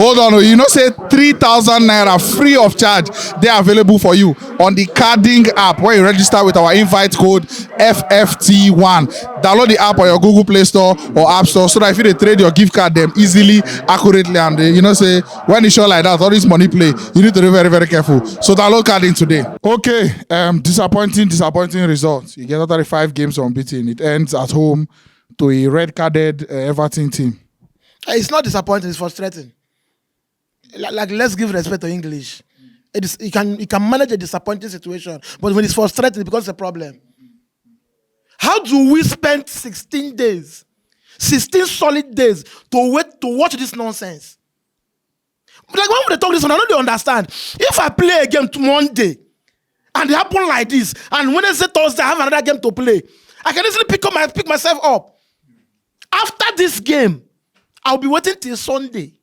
Hold on, you know, say 3,000 naira free of charge. They are available for you on the carding app where you register with our invite code FFT1. Download the app on your Google Play Store or App Store so that if you trade your gift card them easily, accurately, and you know, say when it's show like that, all this money play, you need to be very, very careful. So download carding today. Okay, disappointing results. You get 35 games unbeaten. It ends at home to a red-carded Everton team. It's not disappointing, it's frustrating. Like let's give respect to English. You can manage a disappointing situation, but when it's frustrating, it becomes a problem. How do we spend 16 days, 16 solid days to wait to watch this nonsense? Like when they talk this one, I don't understand. If I play a game Monday and it happen like this, and Wednesday, Thursday, I have another game to play, I can easily pick myself up. After this game, I'll be waiting till Sunday.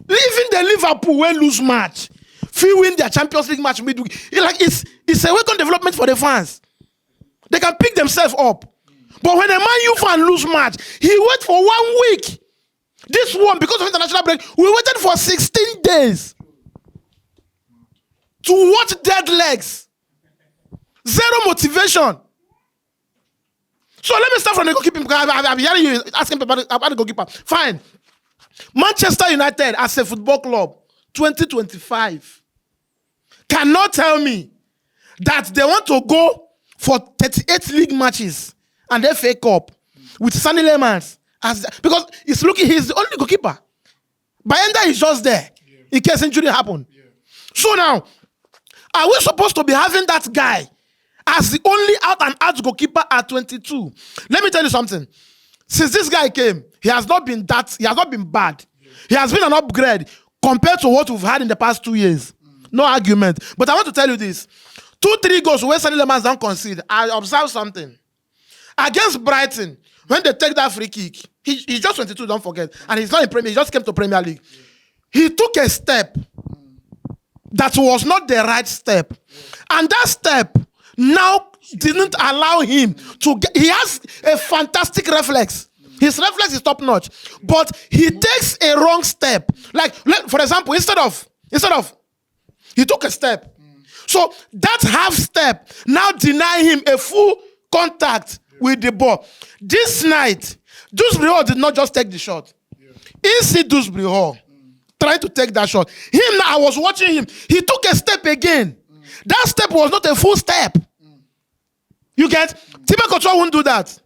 Even the Liverpool will lose match. Few win their Champions League match midweek. It's a welcome development for the fans. They can pick themselves up. But when a Man U fan lose match, he wait for 1 week. This one, because of international break, we waited for 16 days to watch dead legs. Zero motivation. So let me start from the goalkeeper. I'm hearing you asking about the goalkeeper. Fine. Manchester United as a football club, 2025, cannot tell me that they want to go for 38 league matches and FA Cup with Sonny Lemans because he's the only goalkeeper. Bayenda is just there in case injury happen. So now, are we supposed to be having that guy as the only out-and-out goalkeeper at 22? Let me tell you something. Since this guy came, he has not been bad. He has been an upgrade compared to what we've had in the past 2 years. No argument. But I want to tell you this. 2-3 goals where Sonny Lemans don't concede. I observed something. Against Brighton, when they take that free kick, he's just 22, don't forget. And he's not in Premier, he just came to Premier League. He took a step that was not the right step. And that step now didn't allow him to get, he has a fantastic reflex. His reflex is top notch, but he takes a wrong step. Like, for example, instead of, he took a step. So that half step now deny him a full contact with the ball. This night, Dewsbury Hall did not just take the shot. He see Dewsbury Hall trying to take that shot. I was watching him. He took a step again. That step was not a full step. You get? Thibaut Courtois won't do that.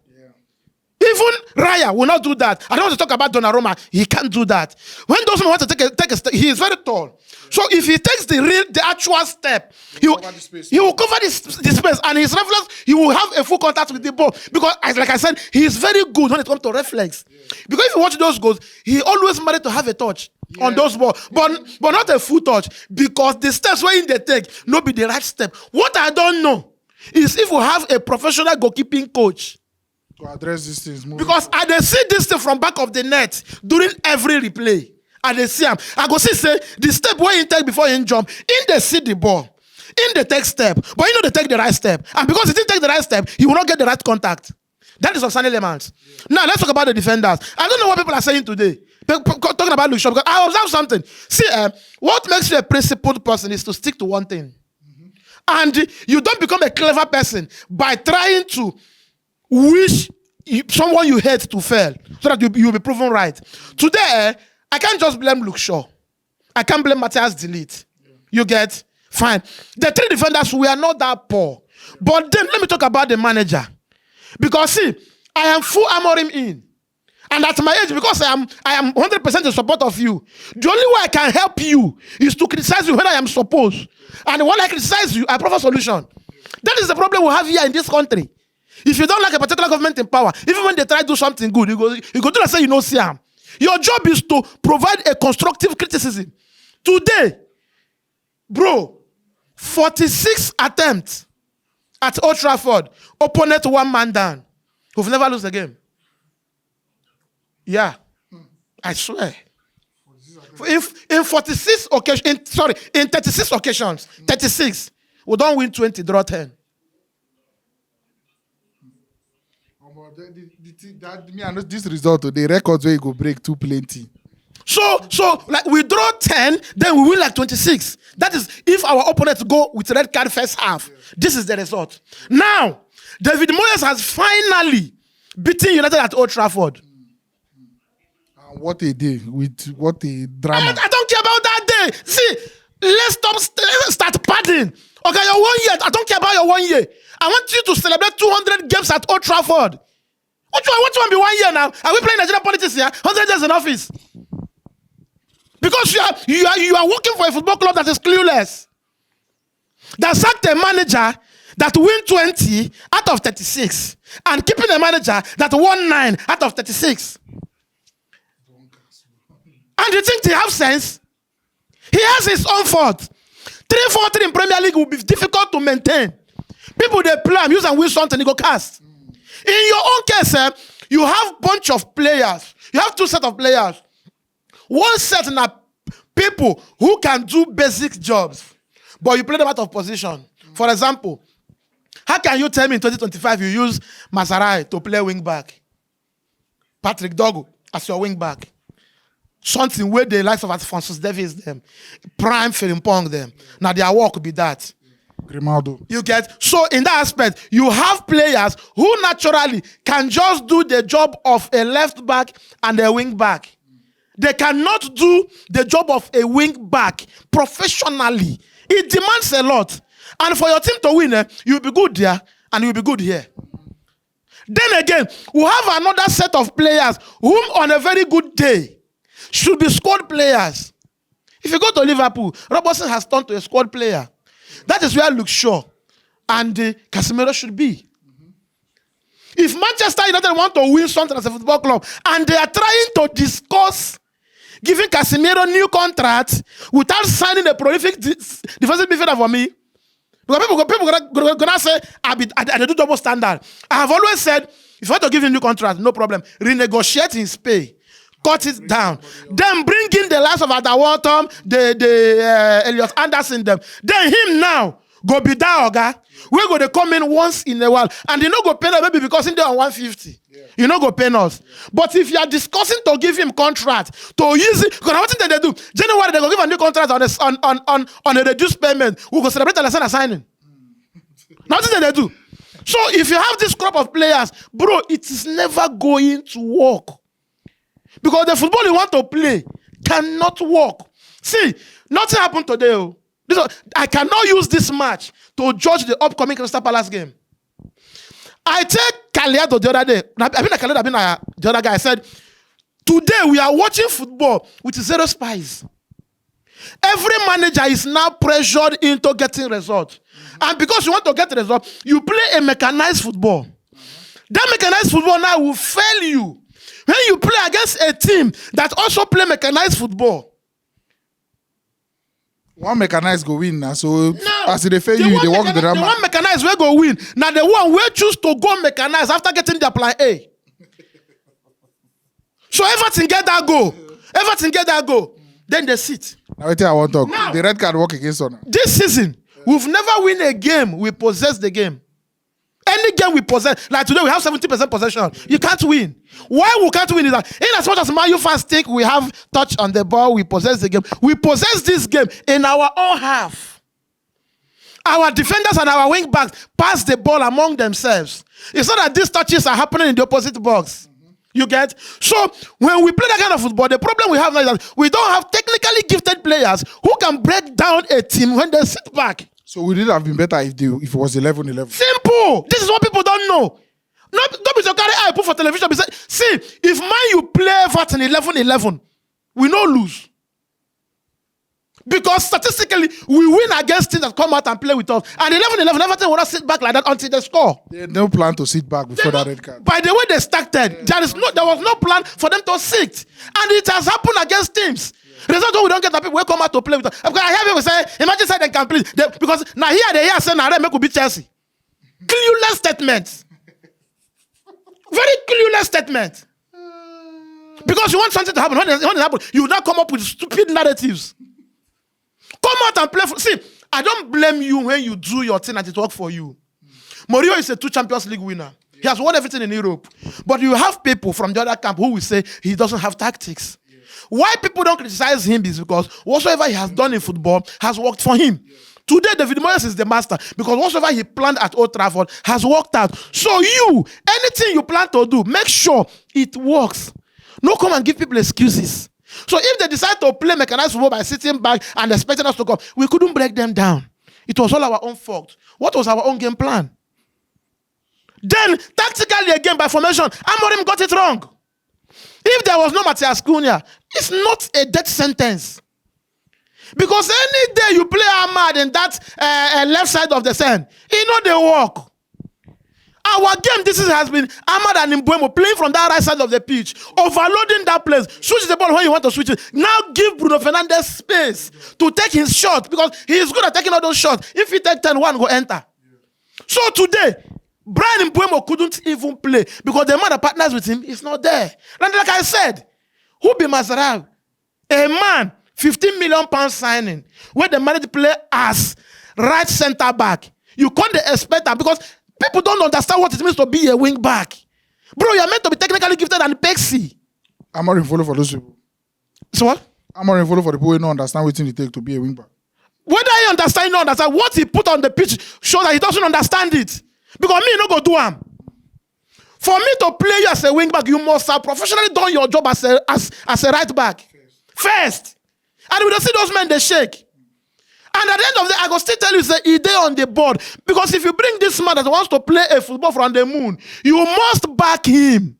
Even Raya will not do that. I don't want to talk about Donnarumma. He can't do that. When those men want to take a step, he is very tall. So if he takes the actual step, he will cover the space, and his reflex, he will have a full contact with the ball. Because, like I said, he is very good when it comes to reflex. Because if you watch those goals, he always managed to have a touch on those balls, but not a full touch. Because the steps when they take, not be the right step. What I don't know is if we have a professional goalkeeping coach to address these things. Because I dey see this thing from back of the net during every replay. I dey see him. I go see say the step where he take before he jump, in they see the ball, in the take step, but they take the right step. And because he didn't take the right step, he will not get the right contact. That is of Sonny Lemans. Now let's talk about the defenders. I don't know what people are saying today. Talking about Luke Shaw, because I observed something. See, what makes you a principled person is to stick to one thing. And you don't become a clever person by trying to wish someone you hate to fail so that you'll be proven right. Today, I can't just blame Luke Shaw. I can't blame Matthias Delete. You get? Fine. The three defenders were not that poor. But then let me talk about the manager. Because see, I am full Amorim in. And at my age, because I am 100% in support of you, the only way I can help you is to criticize you when I am supposed. And when I criticize you, I provide solution. That is the problem we have here in this country. If you don't like a particular government in power, even when they try to do something good, you go do that, say you know see them. Your job is to provide a constructive criticism. Today, bro, 46 attempts at Old Trafford, opponent 1 man down. Who've never lost a game. Yeah, I swear. In 36 occasions, in 36 occasions, 36, we don't win 20, draw 10. This result today, records where you go break too plenty. So like we draw 10, then we win like 26. That is if our opponents go with red card first half. Yeah. This is the result. Now, David Moyes has finally beaten United at Old Trafford. What a day, with what a drama. I don't care about that day. See, let's start padding. Okay, your 1 year. I don't care about your 1 year. I want you to celebrate 200 games at Old Trafford. Which one be 1 year now? Are we playing Nigerian politics here? 100 days in office. Because you are working for a football club that is clueless. That sacked a manager that win 20 out of 36 and keeping a manager that won 9 out of 36. And you think they have sense? He has his own fault. 3-4-3 in Premier League will be difficult to maintain. People they play and use and win something, they go cast. In your own case, you have bunch of players. You have two sets of players. One set now people who can do basic jobs, but you play them out of position. For example, how can you tell me in 2025 you use Masarai to play wing back? Patrick Dogo as your wing back. Something where the likes of Alphonsus Davies them, Prime Frimpong them. Now their work will be that. Grimaldo. You get? So in that aspect, you have players who naturally can just do the job of a left back and a wing back. They cannot do the job of a wing back professionally. It demands a lot. And for your team to win, you'll be good there and you'll be good here. Then again, we have another set of players whom on a very good day should be squad players. If you go to Liverpool, Robertson has turned to a squad player. That is where Luke Shaw and Casemiro should be. If Manchester United want to win something as a football club and they are trying to discuss giving Casemiro new contract without signing a prolific defensive midfielder for me, because people are gonna say I do double standard. I have always said if you want to give him new contract, no problem. Renegotiate his pay, cut it down, then bring in the likes of Adawalton, the Elliot Anderson, them. Then him now go be that oga. We go to come in once in a while, and you no go pay us maybe because in there on 150. Yeah. You no go pay us. Yeah. But if you are discussing to give him contract to use it, because what thing they do? January they go give a new contract on a reduced payment. We go celebrate the signing. Now what thing they do? So if you have this crop of players, bro, it is never going to work. Because the football you want to play cannot work. See, nothing happened today. Oh. I cannot use this match to judge the upcoming Crystal Palace game. I take Kaliado the other day. The other guy. I said, today we are watching football with zero spies. Every manager is now pressured into getting results. And because you want to get a result, you play a mechanized football. That mechanized football now will fail you. When you play against a team that also play mechanized football. One mechanized go win now, so now, as they fail you, they walk the drama. The one mechanized will go win. Now the one will choose to go mechanized after getting their plan A. So Everton get that goal. Then they sit. Now wait till I want to talk. Now, the red card work against us. This season, we've never win a game. We possess the game. Any game we possess, like today we have 70% possession. You can't win. Why we can't win is that in as much as Man U fans think we have touch on the ball, we possess the game. We possess this game in our own half. Our defenders and our wing backs pass the ball among themselves. It's not that these touches are happening in the opposite box. You get? So when we play that kind of football, the problem we have now is that we don't have technically gifted players who can break down a team when they sit back. So we would have been better if it was 11-11. Simple. This is what people don't know. Don't be so carry eye put for television. See, if Man you play Everton 11-11, we no lose. Because statistically, we win against teams that come out and play with us. And 11-11, Everton will not sit back like that until they score. They don't plan to sit back before that red card. By the way they started, there was no plan for them to sit. And it has happened against teams. Result we don't get the people who come out to play with us. Because I hear people say, imagine say they can play. Because now here they hear saying, make we beat Chelsea. Clueless statement. Very clueless statement. Because you want something to happen. When it happens, you now come up with stupid narratives. Come out and play. See, I don't blame you when you do your thing and it works for you. Mourinho is a 2 Champions League winner. He has won everything in Europe. But you have people from the other camp who will say he doesn't have tactics. Why people don't criticize him is because whatsoever he has done in football has worked for him. Today, David Moyes is the master because whatsoever he planned at Old Trafford has worked out. So anything you plan to do, make sure it works. No come and give people excuses. So if they decide to play mechanized football by sitting back and expecting us to come, we couldn't break them down. It was all our own fault. What was our own game plan? Then, tactically again, by formation, Amorim got it wrong. If there was no Matthias Cunha, it's not a death sentence. Because any day you play Ahmad in that left side of the sand, they work. Our game this has been Ahmad and Mbeumo playing from that right side of the pitch, overloading that place, switch the ball when you want to switch it. Now give Bruno Fernandes space to take his shot because he is good at taking all those shots. If he take 10-1, go enter. So today, Brian Mbeumo couldn't even play because the man that partners with him is not there. And like I said, who be Mazarawi? A man, 15 million pounds signing, where the man to play as right center back. You can't expect that because people don't understand what it means to be a wing back. Bro, you're meant to be technically gifted and pexy. I'm not follow for those people. So what? I'm not follow for the people who don't understand what it takes to be a wing back. Whether he understand or not understand, what he put on the pitch shows that he doesn't understand it. Because me, no go do him. For me to play you as a wing back, you must have professionally done your job as a right back. First. And we don't see those men, they shake. And at the end of the day, I go still tell you, say, he there on the board. Because if you bring this man that wants to play a football from the moon, you must back him.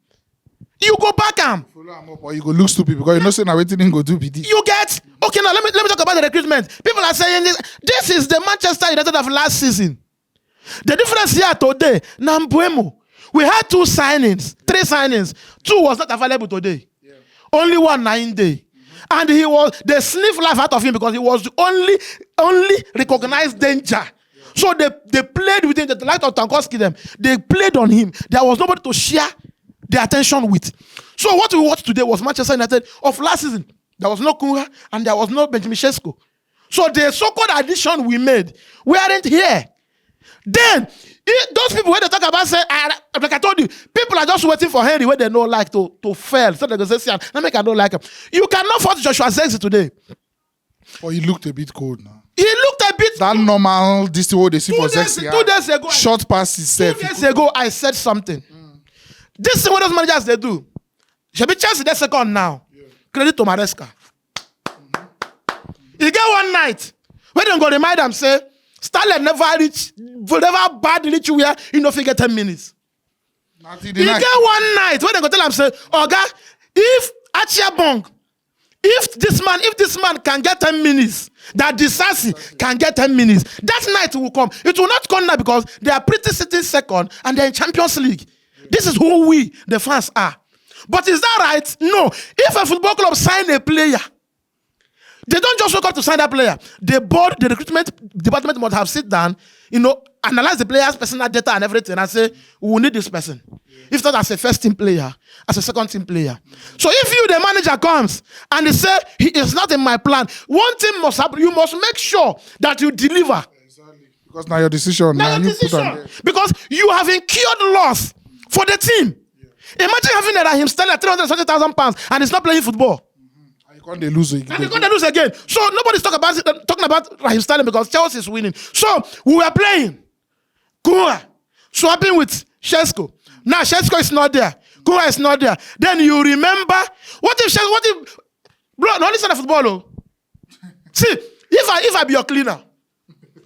You go back him. Follow him up or you go look stupid because you know saying waiting him go do BD. You get? Okay, now let me talk about the recruitment. People are saying this is the Manchester United of last season. The difference here today, Mbeumo, we had 3 signings. 2 was not available today. Yeah. Only 1 9 day. And they sniffed life out of him because he was the only recognized danger. Yeah. So they played with him, the light of Tankowski them. They played on him. There was nobody to share their attention with. So what we watched today was Manchester United of last season. There was no Cunha and there was no Benjamin Sesko. So the so-called addition we made weren't here. Then, those people when they talk about say, like I told you, people are just waiting for Henry where they don't like to fail. So they go say, I don't like him. You cannot force Joshua Zirkzee today. Or he looked a bit cold now. He looked a bit that normal, this is what they see for Zirkzee. 2 days ago. Short pass himself. 2 days ago, I said something. This is what those managers they do. Should be Chelsea their second now. Yeah. Credit to Maresca. You get one night when they go remind them say, Stanley never badly reach you where you know if you get 10 minutes. You get one night when they go tell them say, Oga, if Achiabong, if this man can get 10 minutes, that Disasi can get 10 minutes, that night will come. It will not come now because they are pretty sitting second and they're in Champions League. This is who we, the fans, are. But is that right? No. If a football club sign a player, they don't just wake up to sign that player. The board, the recruitment department must have sit down, analyze the player's personal data and everything and say, we will need this person. Yeah. If not as a first team player, as a second team player. So if you, the manager, comes and they say, he is not in my plan, one thing must happen. You must make sure that you deliver. Exactly. Because now your decision. Now your decision. Because you have incurred loss for the team. Yeah. Imagine having Raheem Sterling at £370,000 and he's not playing football. And they lose again. And they're going to lose again. So nobody's talking about Raheem Sterling because Chelsea is winning. So we were playing. Cunha swapping with Sesko. Now Sesko is not there. Cunha is not there. Then you remember what if bro, no listen to football. Oh. See, if I be your cleaner,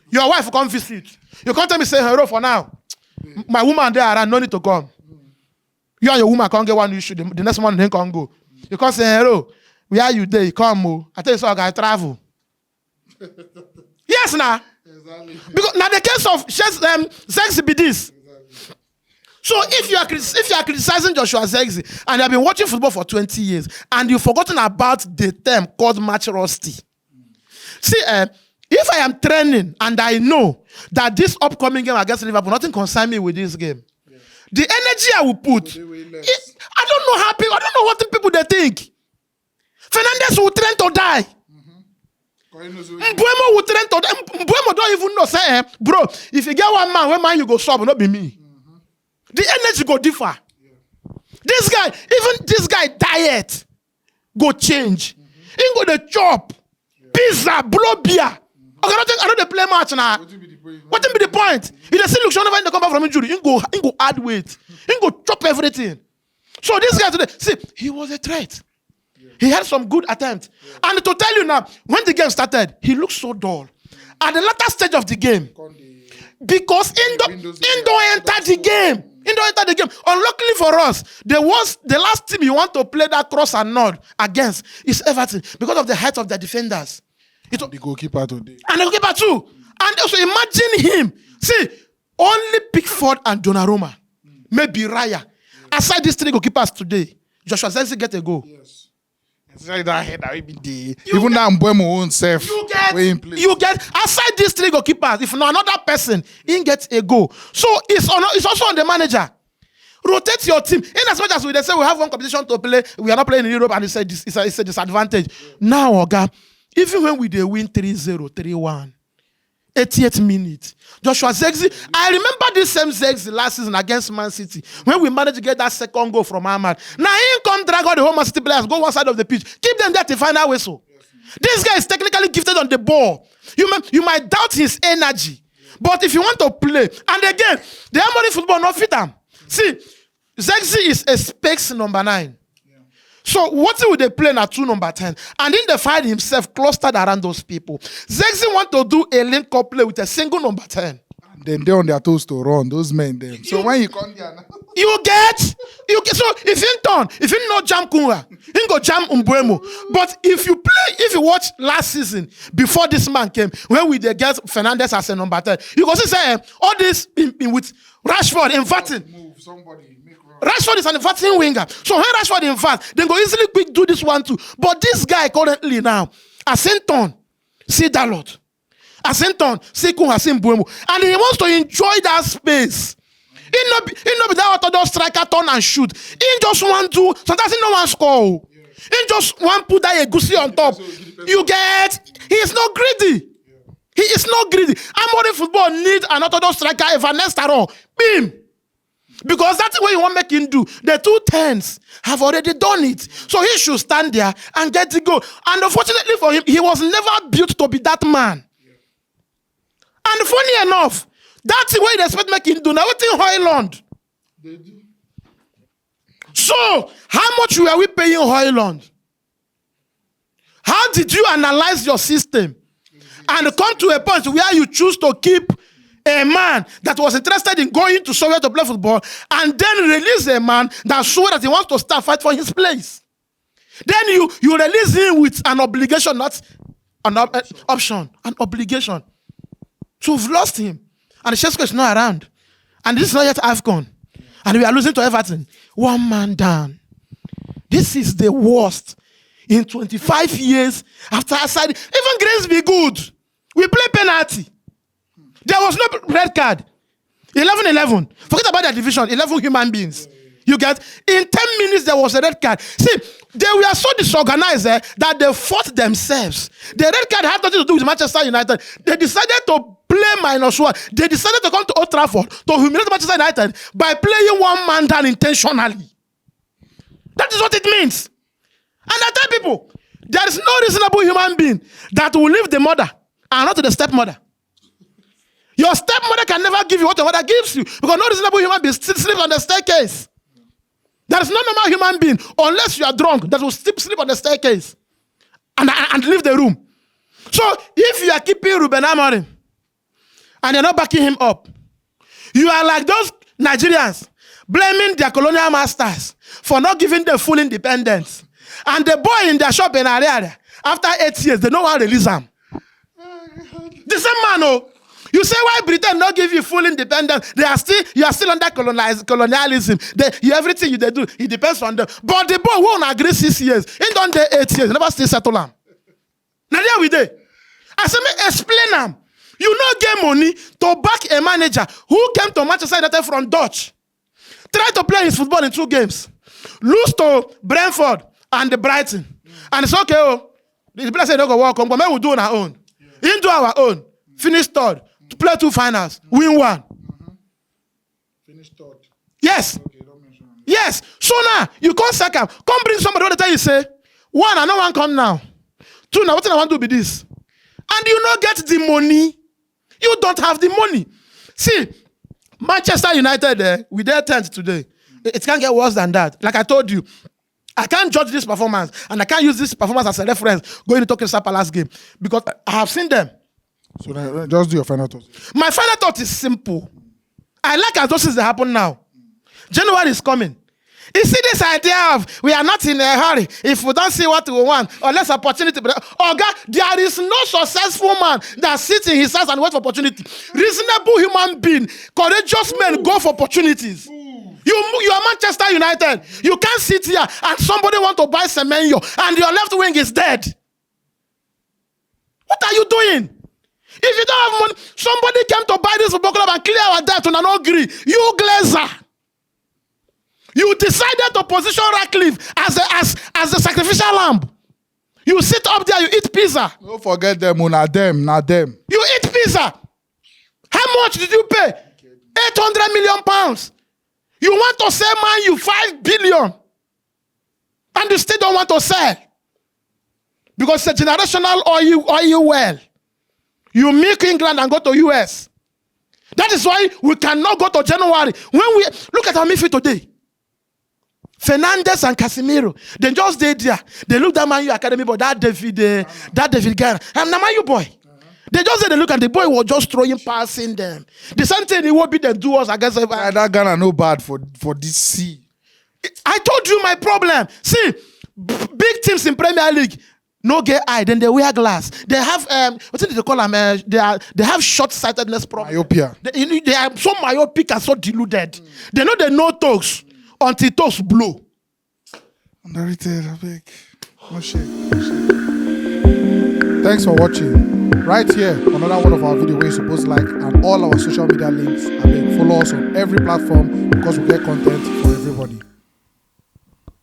your wife will come visit. You can't tell me say hello for now. My woman there around, no need to come. You and your woman can't get one issue. The next one they can't go. You can't say hello. Where are you there? You come, I tell you so I travel. Yes, now. Exactly. Because now the case of Zirkzee be this. Exactly. So if you are criticizing Joshua Zirkzee and you have been watching football for 20 years and you've forgotten about the term called match rusty. See, if I am training and I know that this upcoming game against Liverpool, nothing concerns me with this game. Yeah. The energy I will put, I don't know how people, I don't know what people they think. Fernandes will train to die. Mbeumo will train to die. Mbeumo don't even know. Say, bro, if you get one man, one man you go sub, not be me. The energy go differ. This guy diet go change. He go the chop, pizza, blow beer. Okay, I know they play match now. What be the point? If they see Luke never come back from injury, he go add weight. He go chop everything. So this guy today, see, he was a threat. He had some good attempts. And to tell you now, when the game started, he looked so dull. At the latter stage of the game, because he don't enter the game. Unluckily for us, the last team you want to play that cross and nod against is Everton because of the height of their defenders. The goalkeeper today. And the goalkeeper too. And also imagine him. See, only Pickford and Donnarumma, maybe Raya. Aside these three goalkeepers today, Joshua Zirkzee get a goal. Yes. Inside that head, that will be there. Even that Mbeumo won't save. You get aside these three goalkeepers. If not another person, he gets a goal. So it's also on the manager. Rotate your team. In as much as they say we have one competition to play, we are not playing in Europe, and it's a disadvantage. Now, Oga, even when we win 3-0, 3-1, 88th minute, Joshua Zirkzee. I remember this same Zirkzee last season against Man City when we managed to get that second goal from Ahmad. Now he come drag all the whole Man City players, go one side of the pitch, keep them there to final whistle. This guy is technically gifted on the ball. You might doubt his energy, but if you want to play, and again, the Harmony football not fit him. See, Zirkzee is a space number 9. So what would they play now 2 number 10? And then they find himself clustered around those people. Zirkzee want to do a link-up play with a single number 10. And then they're on their toes to run, those men them. So when you come there now, you get so if you not jam Kunga, you go jam Mbeumo. But if you watch last season before this man came, when we get Fernandes as a number 10, you go see say all this in with Rashford inverting. move somebody, make run. Rashford is an inverting winger. So when Rashford invert, they go easily quick do this one too. But this guy currently now, Asenton, see Dalot. Asenton, see Kunga, see Mbeumo. And he wants to enjoy that space. He not be that orthodox striker turn and shoot. He just want to, sometimes he no one score. Yeah. He just want put that Egusi on top. You get, he is not greedy. Yeah. He is not greedy. Amori football need an orthodox striker if an Estaro. Bim. Because that's what you want to make him do. The 2 10s have already done it. So he should stand there and get the goal. And unfortunately for him, he was never built to be that man. Yeah. And funny enough, that's the way they expect making do now. What in Hoyland? They do. So, how much were we paying Hoyland? How did you analyze your system and come to a point where you choose to keep a man that was interested in going to somewhere to play football and then release a man that showed that he wants to start fight for his place? Then you release him with an obligation, not an option, an obligation. So we've lost him. And the Shesko is not around. And this is not yet AFCON. And we are losing to Everton. 1 man down. This is the worst in 25 years after I said, even Grace be good. We play penalty. There was no red card. 11-11. Forget about the division. 11 human beings. You get, in 10 minutes there was a red card. See, they were so disorganized that they fought themselves. The red card had nothing to do with Manchester United. They decided to play -1. They decided to come to Old Trafford to humiliate Manchester United by playing 1 man down intentionally. That is what it means. And I tell people, there is no reasonable human being that will leave the mother and not to the stepmother. Your stepmother can never give you what your mother gives you because no reasonable human being still sleeps on the staircase. There is no normal human being, unless you are drunk, that will sleep on the staircase and leave the room. So if you are keeping Ruben Amorim and you're not backing him up, you are like those Nigerians blaming their colonial masters for not giving them full independence. And the boy in their shop in area, after 8 years, they don't want to release him. The same man, oh. You say why Britain not give you full independence? You are still under colonialism. Everything you do, it depends on them. But the boy won't agree 6 years. He done there 8 years. Never still settle him. Now there we dey. I say me explain him. You not get money to back a manager who came to Manchester United from Dutch. Try to play his football in 2 games. Lose to Brentford and the Brighton. And it's okay, oh. The player say don't go walk on, but we will do on our own. We do our own. Finish 3rd. To play 2 finals, win 1. Finish 3rd. Yes. Yes. So now you come second. Come bring somebody what the time you say. One, I know one come now. Two, now what I want to be this. And you not get the money. You don't have the money. See, Manchester United, we their 10th today. It can't get worse than that. Like I told you, I can't judge this performance and I can't use this performance as a reference going to Crystal Palace game because I have seen them. So just do your final thought. My final thought is simple. I like as those things that happen now. January is coming. You see this idea of we are not in a hurry if we don't see what we want or less opportunity. Oh God, there is no successful man that sits in his house and waits for opportunity. Reasonable human being, courageous men go for opportunities. You are Manchester United. You can't sit here and somebody want to buy Semenyo and your left wing is dead. What are you doing? If you don't have money, somebody came to buy this football club and clear our debt and not agree. You glazer. You decided to position Ratcliffe as the sacrificial lamb. You sit up there, you eat pizza. Don't forget them, not them. You eat pizza. How much did you pay? 800 million pounds. You want to sell Man U 5 billion. And you still don't want to sell. Because it's a generational oil well. You milk England and go to US. That is why we cannot go to January. When we look at our midfield today. Fernandes and Casemiro, they just did there. They looked at Man U Academy, but that David Guerra, and now Man U boy. They just said they look and the boy was just throwing passing them. The same thing it won't be them do us against that Ghana no bad for this sea. I told you my problem. See, big teams in Premier League no get eye, then they wear glass. They have what did they call them? They have short-sightedness problem. Myopia. They are so myopic and so deluded. They know they know talks until talks blow. Underrated, big. No shit. Thanks for watching. Right here, another one of our videos where you're supposed to like, and all our social media links. Follow us on every platform because we get content for everybody.